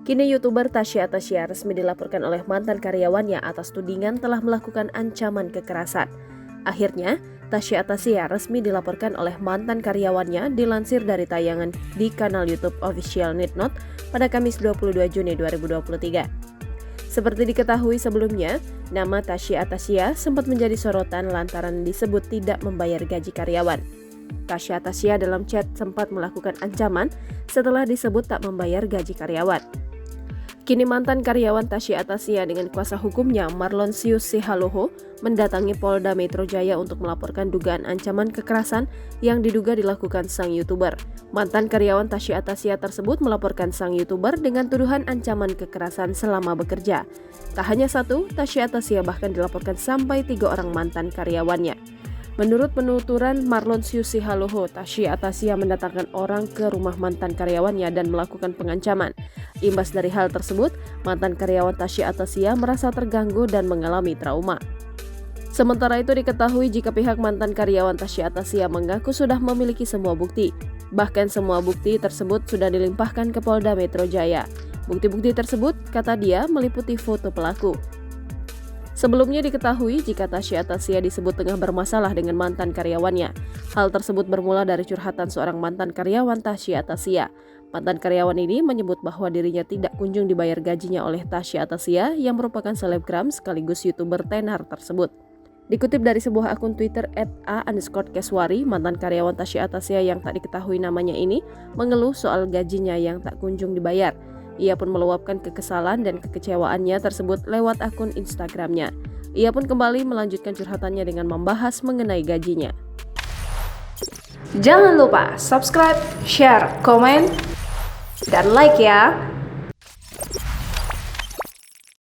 Kini YouTuber Tasya Atasya resmi dilaporkan oleh mantan karyawannya atas tudingan telah melakukan ancaman kekerasan. Akhirnya, Tasya Atasya resmi dilaporkan oleh mantan karyawannya dilansir dari tayangan di kanal YouTube Official Nitnot pada Kamis 22 Juni 2023. Seperti diketahui sebelumnya, nama Tasya Atasya sempat menjadi sorotan lantaran disebut tidak membayar gaji karyawan. Tasya Atasya dalam chat sempat melakukan ancaman setelah disebut tak membayar gaji karyawan. Kini mantan karyawan Tasya Atasya dengan kuasa hukumnya Marlon Sius Sihaloho mendatangi Polda Metro Jaya untuk melaporkan dugaan ancaman kekerasan yang diduga dilakukan sang YouTuber. Mantan karyawan Tasya Atasya tersebut melaporkan sang YouTuber dengan tuduhan ancaman kekerasan selama bekerja. Tak hanya satu, Tasya Atasya bahkan dilaporkan sampai 3 orang mantan karyawannya. Menurut penuturan Marlon Sius Sihaloho, Tasya Atasya mendatangkan orang ke rumah mantan karyawannya dan melakukan pengancaman. Imbas dari hal tersebut, mantan karyawan Tasya Atasya merasa terganggu dan mengalami trauma. Sementara itu diketahui jika pihak mantan karyawan Tasya Atasya mengaku sudah memiliki semua bukti. Bahkan semua bukti tersebut sudah dilimpahkan ke Polda Metro Jaya. Bukti-bukti tersebut, kata dia, meliputi foto pelaku. Sebelumnya diketahui jika Tasya Atasya disebut tengah bermasalah dengan mantan karyawannya. Hal tersebut bermula dari curhatan seorang mantan karyawan Tasya Atasya. Mantan karyawan ini menyebut bahwa dirinya tidak kunjung dibayar gajinya oleh Tasya Atasya yang merupakan selebgram sekaligus YouTuber tenar tersebut. Dikutip dari sebuah akun Twitter @a_keswari, mantan karyawan Tasya Atasya yang tak diketahui namanya ini mengeluh soal gajinya yang tak kunjung dibayar. Ia pun meluapkan kekesalan dan kekecewaannya tersebut lewat akun Instagramnya. Ia pun kembali melanjutkan curhatannya dengan membahas mengenai gajinya. Jangan lupa subscribe, share, komen, dan like ya!